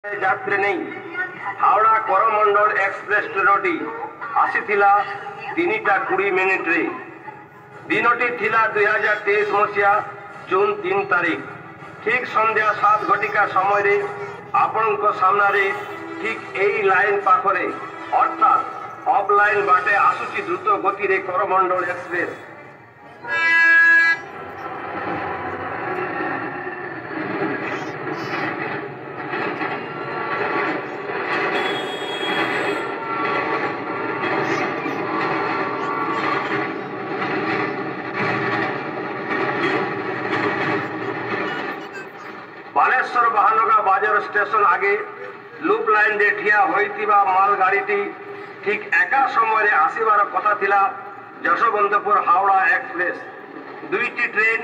যাত্রী নেই হাওড়া করমণ্ডল এক্সপ্রেস ট্রেনটি আসিଥିଲା 3:20 দিনটি ଥିଲା 2023 মସିହା ଜୁନ୍ 3 ତାରିଖ ঠিক সন্ধ্যা 7 ঘটিকা সময়ে ଆପଣଙ୍କ ସାମ୍ନାରେ ঠিক এই লাইন পাখরে অর্থাৎ অফলাইন বাটে আসুচি দ্রুত গতিরে করমণ্ডল এক্সপ্রেস। बालेश्वर महानगा बाजार स्टेशन आगे लूप लाइन रे ठिया होइतिबा माल गाड़ीटी ठीक एका समय आसीबार कथा थिला यशवंतपुर हावड़ा एक्सप्रेस। दुईटी ट्रेन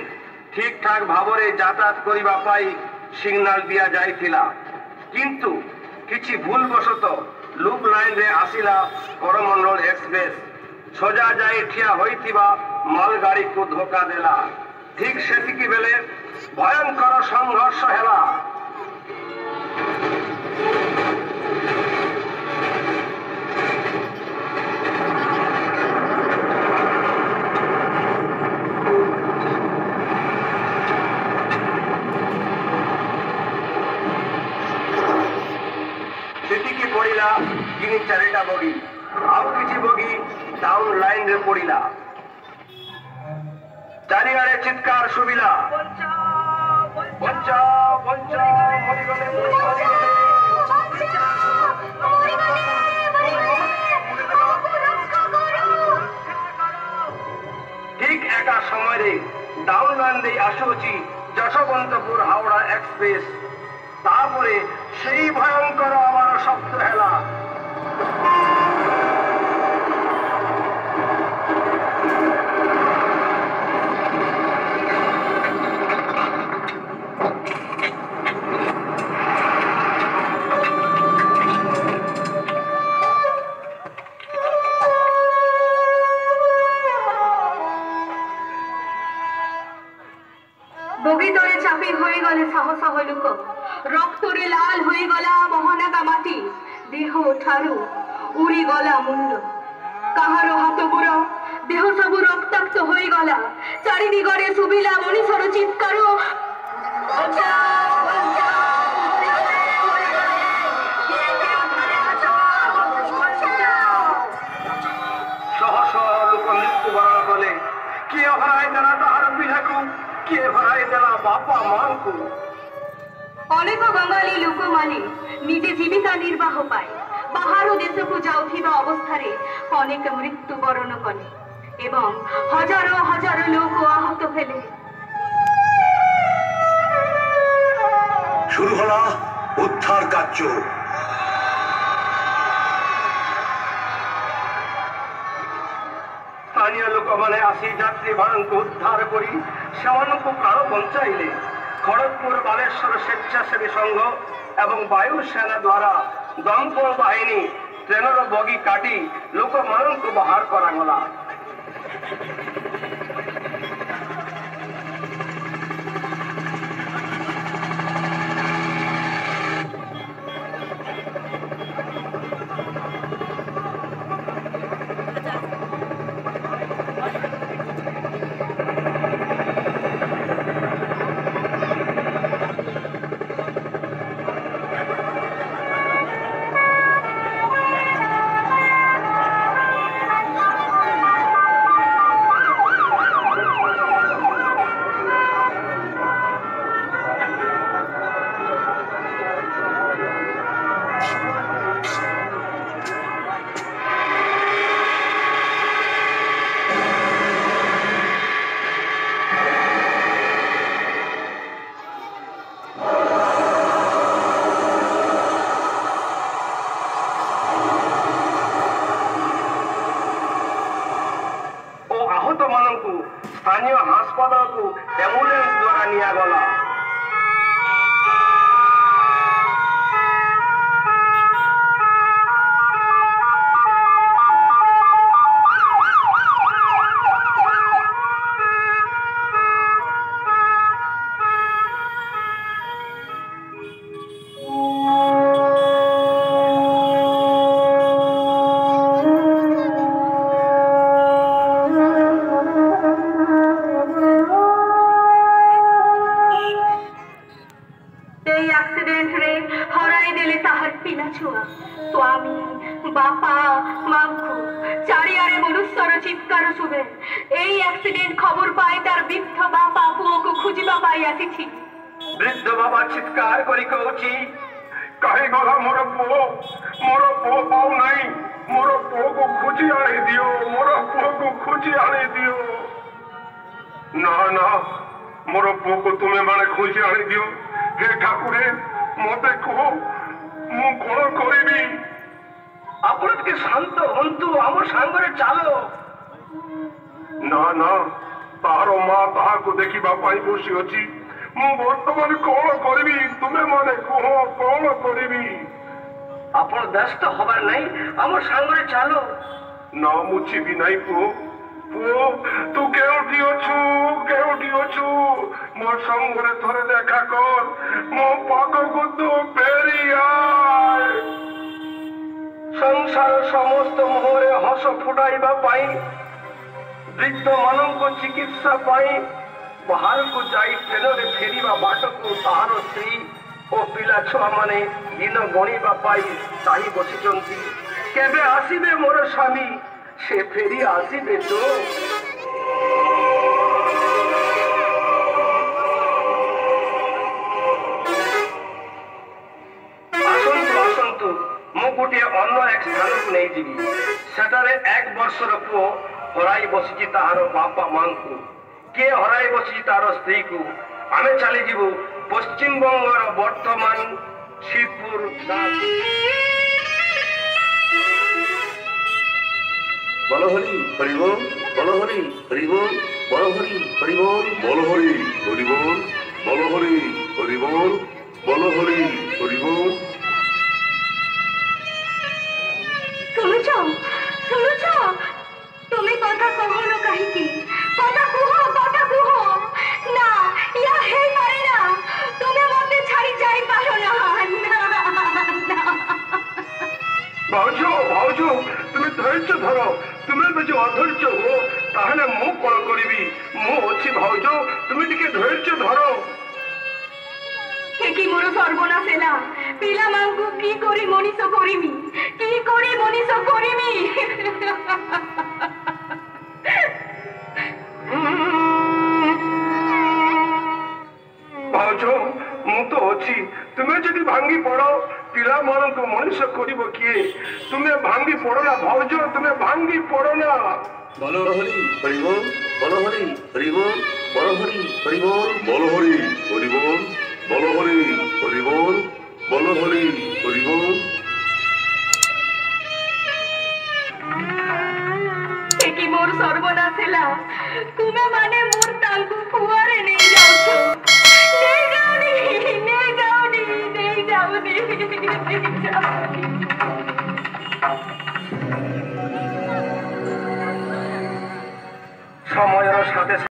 ठीक ठाक भावरे यातायात करिबा पाई सिग्नल दिया जाइथिला, किंतु किछि भूलवशत लूप लाइन रे आसिला करमंडल एक्सप्रेस सोजा जाई ठिया होइतिबा माल गाड़ी को धोखा देला। ठीक सेतिकी बेले भयंकर संघर्ष हेला। सेतिकी पड़िला 3-4टा बगी आउ किछि बगी डाउन लाइन रे पड़िला। चारिआडे चित्कार सुबिला ठीक एका समय डाउन लाइन दे आसुची यशवंतपुर हावड़ा एक्सप्रेस। तापरे सेई भयंकर आबार शब्द हेला। বগি তলে চাপি হয়ে গেলে সাহস লোক রক্তরে লাল হয়ে গলা মহানাগা মাটি দেহ ঠারু উড়ি গলা মুন্ড কাহার হাত বুড় দেহ সবু রক্তাক্ত হয়ে গলা চারিদিগরে সুবিলা মনীষর চিৎকার শহ শহ লোক মৃত্যুবরণ কলে। কিଏ ହରାଇ ଦେଲା ତାହାର ପିଲାକୁ, କିଏ ହରାଇ ଦେଲା ବାପା ମାଙ୍କୁ। অনেক বাঙালি লোকমানে নিজে জীবিকা নির্বাহ পায় বাহার দেশকু যাওথিবা অবস্থারে অনেক মৃত্যুবরণ কলে এবং হাজার হাজার লোক আহত হেলে। শুরু হলা উদ্ধার কার্য। স্থানীয় লোকମାନେ আসি যাত্রী ভাড়াଙ୍କୁ উদ্ধার করি ସେମାନଙ୍କୁ ପ୍ରାଣ ବଞ୍ଚାଇଲେ। ଖଡ଼ଗପୁର ବାଲେଶ୍ୱର ସ୍ୱେଚ୍ଛାସେବୀ ସଂଘ ଏବଂ ବାୟୁସେନା ଦ୍ୱାରା ଦମକଳ ବାହିନୀ ଟ୍ରେନର ବଗି କାଟି ଲୋକମାନଙ୍କୁ ବାହାର କରାଗଲା। आहत मानू स्थानीय हास्पाताल को एम्बुलेंस द्वारा नियागला। ଛୁଆ ସ୍ୱାମୀ ବାପା ମାଙ୍କୁ ଚାରିଆଡ଼େ ମନୁଷ୍ୟର ଚିତ୍କାର ଶୁଭେ। ଏଇ ଆକ୍ସିଡେଣ୍ଟ ଖବର ପାଇ ତାର ବୃଦ୍ଧ ବାପା ପୁଅକୁ ଖୋଜିବା ପାଇଁ ଆସିଛି। বৃদ্ধ বাবা চিৎকার করি কହୁଛି কাহি গলা মোর পুଅ পাও নাই, মোর পুଅକୁ ଖୋଜି ଆଣି ଦିଅ, মোর ପୁଅକୁ ଖୋଜି ଆଣି ଦିଅ। ନା ନା, মোর ପୁଅକୁ ତୁମେ ମାନେ ଖୋଜି ଆଣି ଦିଅ। ହେ ଠାକୁରେ, ମତେ କୁହ ମୁଁ କଣ କରିବି? ଆପଣ ଟିକେ ଶାନ୍ତ ହୁଅନ୍ତୁ, ଆମ ସାଙ୍ଗରେ ଚାଲ। ନା ନା, ତାହାର ମା ତାହାକୁ ଦେଖିବା ପାଇଁ ବସି ଅଛି। ମୁଁ ବର୍ତ୍ତମାନ କଣ କରିବି? ତୁମେ ମାନେ କୁହ କଣ କରିବି? ଆପଣ ବ୍ୟସ୍ତ ହବାର ନାହିଁ, ଆମ ସାଙ୍ଗରେ ଚାଲ। ନା, ମୁଁ ଯିବି ନାହିଁ ପୁଅ। ପୁଅ, ତୁ କେଉଁଠି ଅଛୁ? କେଉଁଠି ଅଛୁ? ମୋ ସାଙ୍ଗରେ ଥରେ ଦେଖା କର, ମୋ ପାଖକୁ ତୁ ଫେରି ଆଏ। ସଂସାର ସମସ୍ତ ମୁହଁରେ ହସ ଫୁଟାଇବା ପାଇଁ, ବୃଦ୍ଧ ମାନଙ୍କୁ ଚିକିତ୍ସା ପାଇଁ ବାହାରକୁ ଯାଇ ଟ୍ରେନରେ ଫେରିବା ବାଟକୁ ତାହାର ସ୍ତ୍ରୀ ଓ ପିଲା ଛୁଆମାନେ ଦିନ ଗଣିବା ପାଇଁ ଚାହିଁ ବସିଛନ୍ତି। କେବେ ଆସିବେ ମୋର ସ୍ୱାମୀ? ସେ ଫେରି ଆସିବେ ତ? ଆସନ୍ତୁ ଆସନ୍ତୁ, ମୁଁ ଗୋଟିଏ ଅନ୍ୟ ଏକ ସ୍ଥାନକୁ ନେଇଯିବି। ସେଠାରେ 1 ବର୍ଷର ପୁଅ ହରାଇ ବସିଛି ତାହାର ବାପା ମାଙ୍କୁ। କିଏ ହରାଇ ବସିଛି ତାର ସ୍ତ୍ରୀକୁ। ଆମେ ଚାଲିଯିବୁ ପଶ୍ଚିମବଙ୍ଗର ବର୍ତ୍ତମାନ ଶିବପୁର। বলহরি হরিবোল, বলহরি হরিবোল, বলহরি হরিবোল, বলহরি হরিবোল, বলহরি হরিবোল, বলহরি হরিবোল। শুনুছ শুনুছ, তুমি কথা কহন কাহিকি? কথা কুহ, কথা কুহ। না, ইয়া হেই পারে না। তুমি মতে ছাড়ি যাই পারো না। না। ভাউজ ভাউজ, তুমি ধৈর্য ধরো। তুমি যদি অধৈর্য হো তাহলে ମୁଁ କଣ କରିବି? ମୁଁ ଅଛି ଭାଉଜ, তুমি ଟିକେ ଧୈର୍ଯ୍ୟ ଧର। কি মোর সর্বনাশ হেলা। পিলামানকু কি করি মনিষ করিমি? কি করি মনিষ করিমি? ଭାଉଜ, ମୁଁ ତ ଅଛି। ତୁମେ ଯଦି ଭାଙ୍ଗି ପଡ, ପିଲାମାନଙ୍କୁ ମଣିଷ କରିବ କିଏ? ତୁମେ ଭାଙ୍ଗି ପଡ ନା ଭାଉଜ, ତୁମେ ଭାଙ୍ଗି ପଡ ନା। বলহরি হরিবোল, বলহরি হরিবোল, বলহরি হরিবোল, বলহরি হরিবোল, বলহরি হরিবোল, বলহরি হরিবোল। কি মোর সর্বনাশ হেলা। তুমি মানে মোর তাঙ্কু কুয়ারে নেই যাওছ। নেই যাওনি, নেই যাওনি, নেই যাওনি, নেই যাওনি। সময়ের সাথে